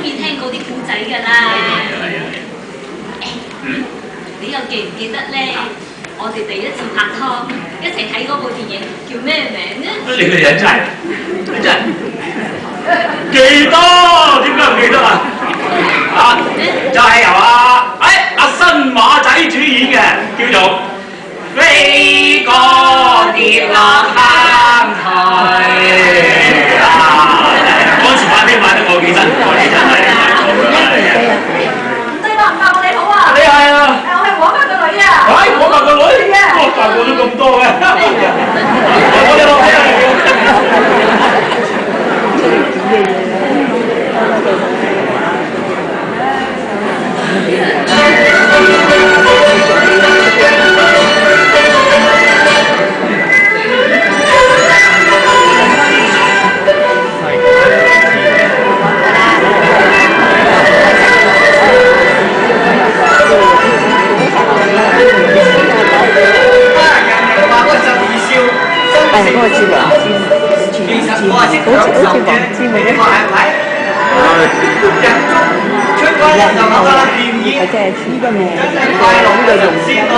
意聽嗰啲古仔㗎啦。你又記唔記得咧？我哋第一次拍拖，一齊睇嗰部電影叫咩名呢？你個人真係記得，點解唔記得啊？就係由阿新馬仔主演嘅，叫做《飛哥跌落坑渠》嗰時拍片拍得我幾辛苦，你真係。唔對啦，唔係我哋好啊！你係啊？我係我家個女啊！我大個女，我大個咗咁多嘅，我哋落車係嗰個字黃霑，其實我係識好似黃霑嘅，你話係咪？人中出關就攞啦，便宜，即係呢個名，真係快樂嘅用先咯。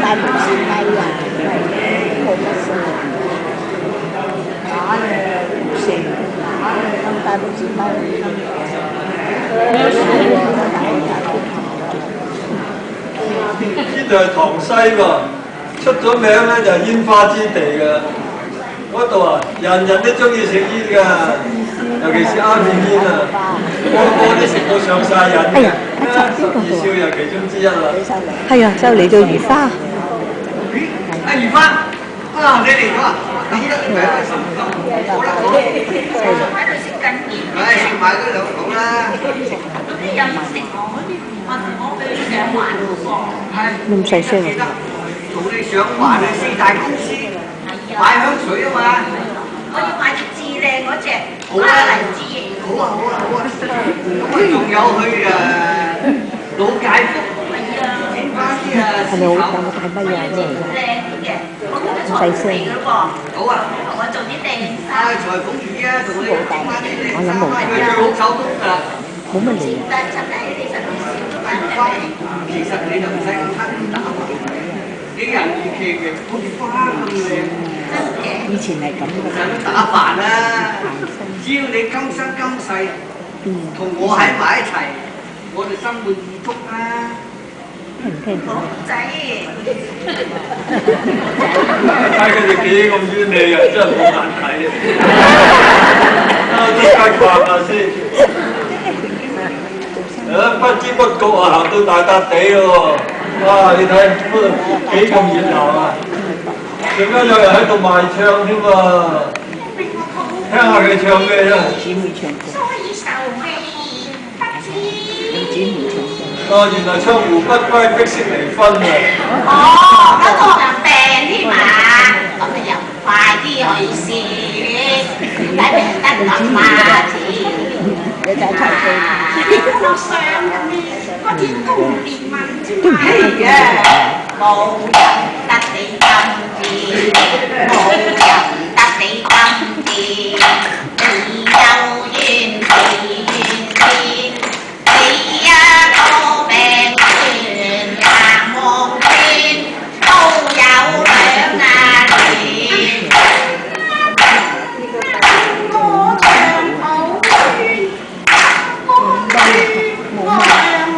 大門是低啊，冇乜事。假嘅成，咁大門是低。呢度係塘西喎。出咗名咧就係煙花之地㗎，嗰度啊人人都中意食煙㗎，尤其是鴉片煙啊，個個都食到上晒癮嘅。12少又其中之一啦。係啊，就嚟到如花。阿如花，你嚟咗啊？咁得唔係食唔到，好啦好。喺度食緊嘢。食埋嗰兩口啦。嗰啲有食我嗰啲我俾你上環喎。咁細聲啊！同你上環去四大公司買香水啊嘛，我要買隻至靚嗰隻，好啊，黎姿型。好啊好啊好啊，咁仲有去老界福，整翻啲係咪好大乜嘢啊？靚嘅，咁細聲。好啊，我做啲靚衫。裁縫魚啊，同你整翻啲靚衫，我諗冇佢最好手工㗎。冇乜嚟。但係真係你實唔少花，其實你就唔使咁黑打。你人如其名，好似花咁靚，以前係咁嘅。使乜打扮啦？只要你今生今世同我喺埋一齊，我哋生活富足啦。聽唔聽到？仔，睇佢哋幾咁冤氣啊，真係好難睇啊！即刻掛下先。不知不覺啊，行到大笪地咯喎！哇！你睇幾咁熱鬧啊！仲加有人喺度賣唱添喎，聽下佢唱咩啫？姊妹唱歌。哦，原來唱《胡不歸》逼色離婚啊！哦，嗰個人病添嘛，咁你又快啲去試，睇病得咁花錢。你就睇佢。我上面嗰天公連問之係嘅，冇人得你咁掂，冇人得你咁掂，你有怨氣怨天，你呀個病團行夢圈都有兩眼亂。我長好冤，我冤我良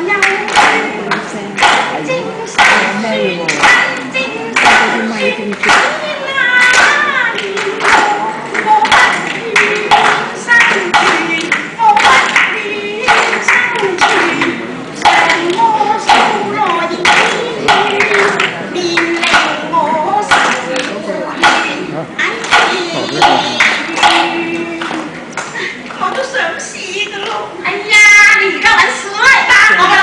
又冤，精神精神精神酸啊！我不願生存，我不願生存，常我數來天面令我受怨。我都想試噶咯。哎呀，你而家揾屎嚟打我啦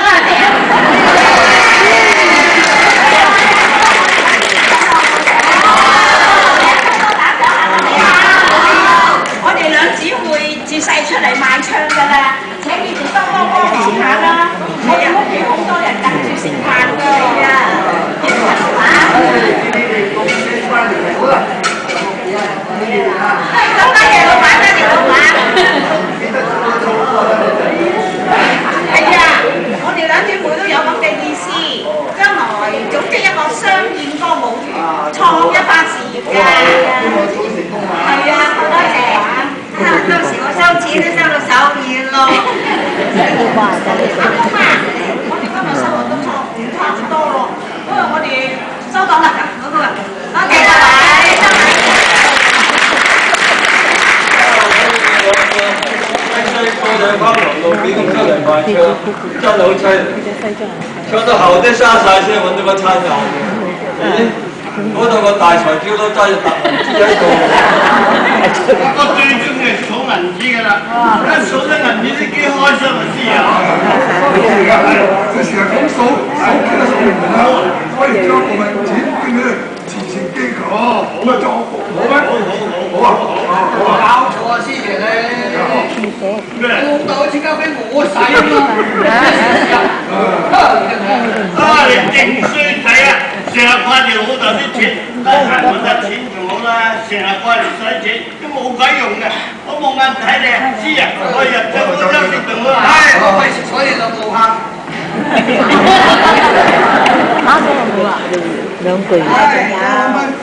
我哋兩姊妹自細出嚟賣唱噶啦，請你哋多多幫忙下啦。我哋屋企好多人等住食飯㗎。係啊，記住啊，老闆，多謝老闆，多謝老闆。多人翻龍路邊咁出嚟賣槍，真係好凄涼。唱到喉都沙晒先揾到個餐油。咦？嗰度個大財票都揸住沓銀紙喺度。我最中意數銀紙㗎啦，一數咗銀紙都幾開心嘅事啊！這成日咁數幾多數唔好，可以將部分錢捐去慈善機構，好咩？好咩？好啊！搞錯啊，師爺你！老豆錢交俾我使啊嘛！你正衰仔啊！成日掛住老豆啲錢，得閒揾得錢仲好啦，成日掛住使錢都冇鬼用嘅。我冇眼睇你啊，知啊？我日日都休息到啊！唉，我費事睬你兩個客。兩句。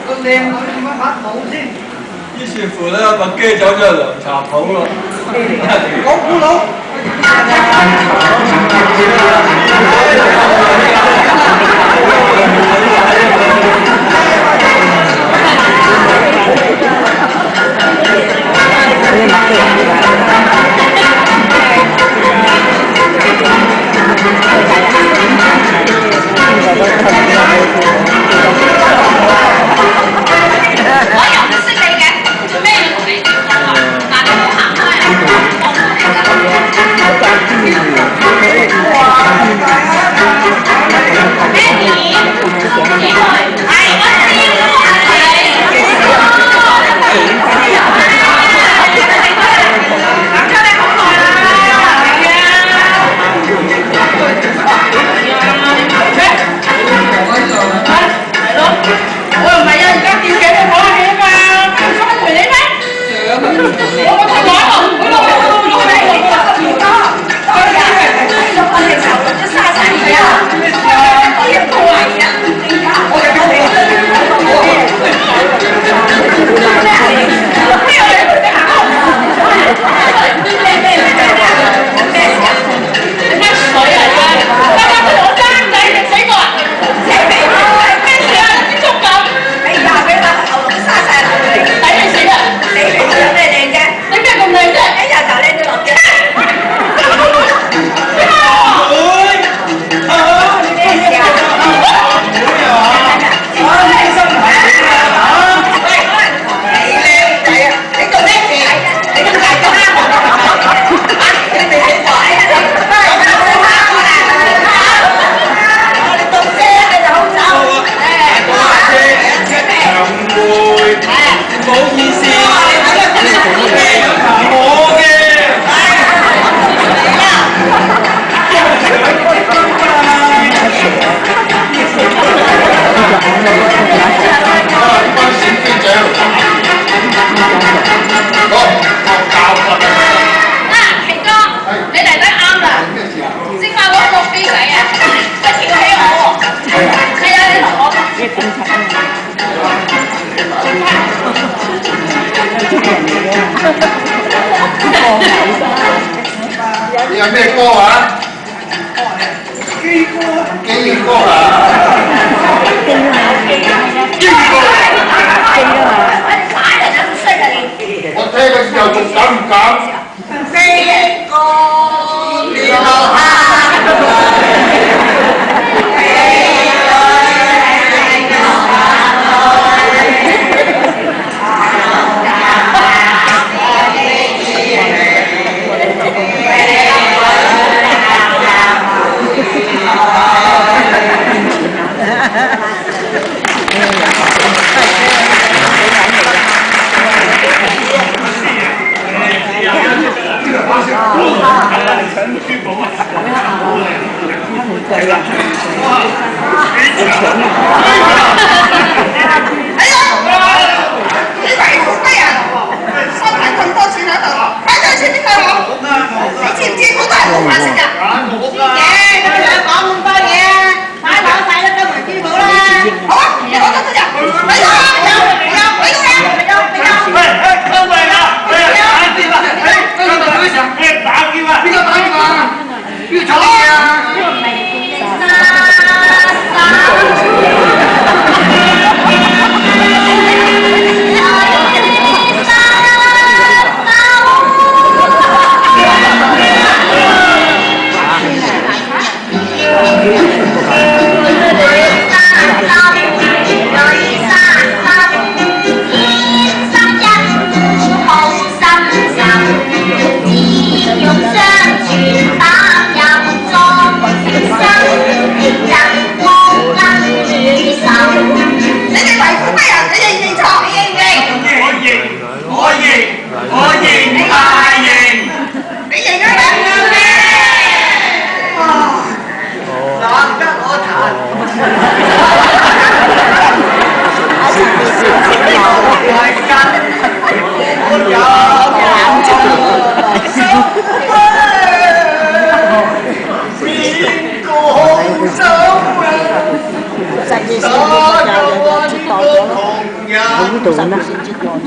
個靚女點樣拍冇先？於是乎咧，麥基走咗去涼茶鋪咯。我估佬。我又唔識你嘅，做咩要同你結婚啊？嗱，你唔好行開啊！我唔嚟㗎。Annie，幾耐？係我你有咩歌啊？基歌啊！我聽嘅時候仲敢唔敢？飛過連路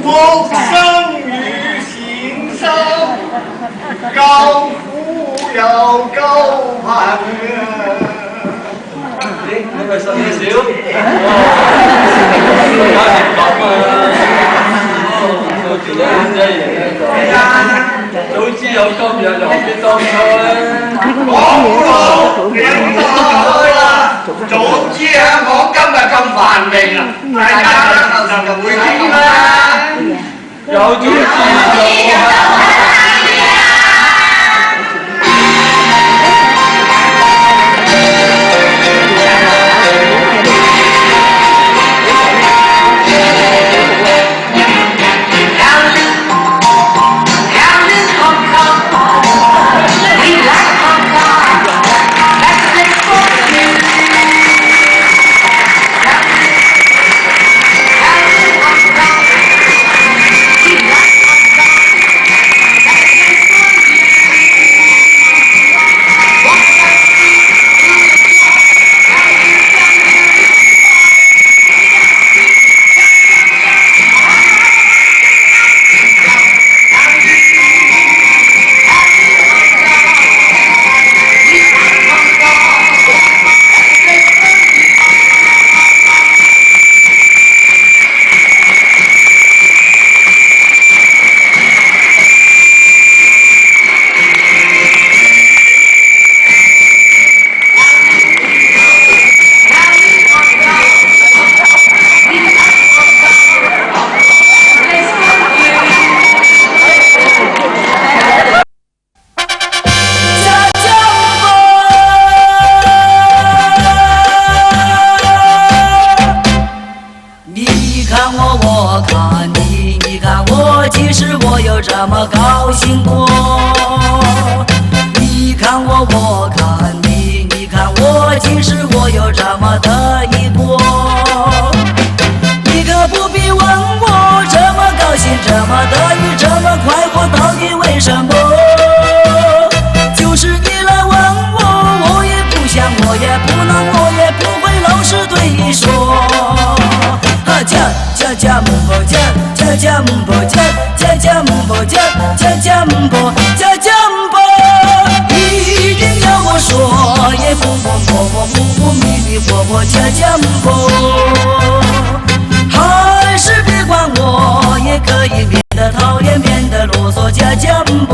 我生于心上，高呼要高攀你咪信少少，做住啲啫嘢。早知有今日，又何必當初咧？早知香港今日咁繁榮啊，大家就會傾啦。有早知就这么高兴过。你看我，我看你，你看我，其实我有这么得意过。你可不必问我，这么高兴，这么得意，这么快活，到底为什么？就是你来问我，我也不想，我也不能，我也不会老实对你说。加姆波加姆波加姆波加姆波，一定要我说，也不迷迷糊糊加姆波，还是别管我，也可以免得讨厌，免得啰嗦加姆波，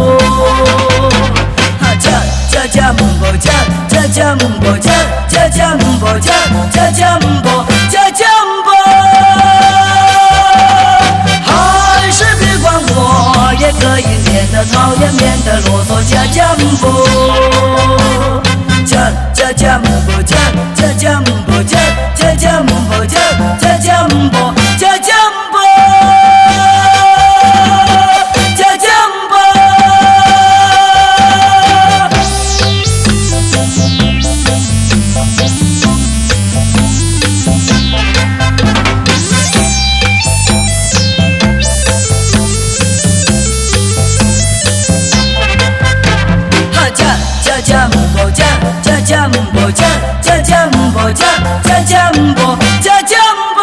加姆波加姆波加姆波加姆波。也可以免得讨厌，免得啰嗦加姆波，加姆波加姆波加姆波加姆波。加姆波加姆波加姆波，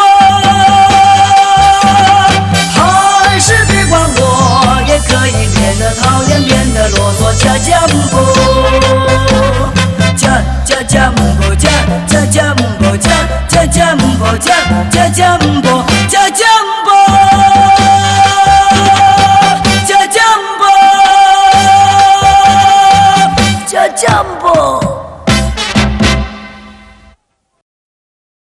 还是别管我，也可以免得讨厌，免得啰嗦加姆波，加姆波加姆波加姆波加姆波加姆。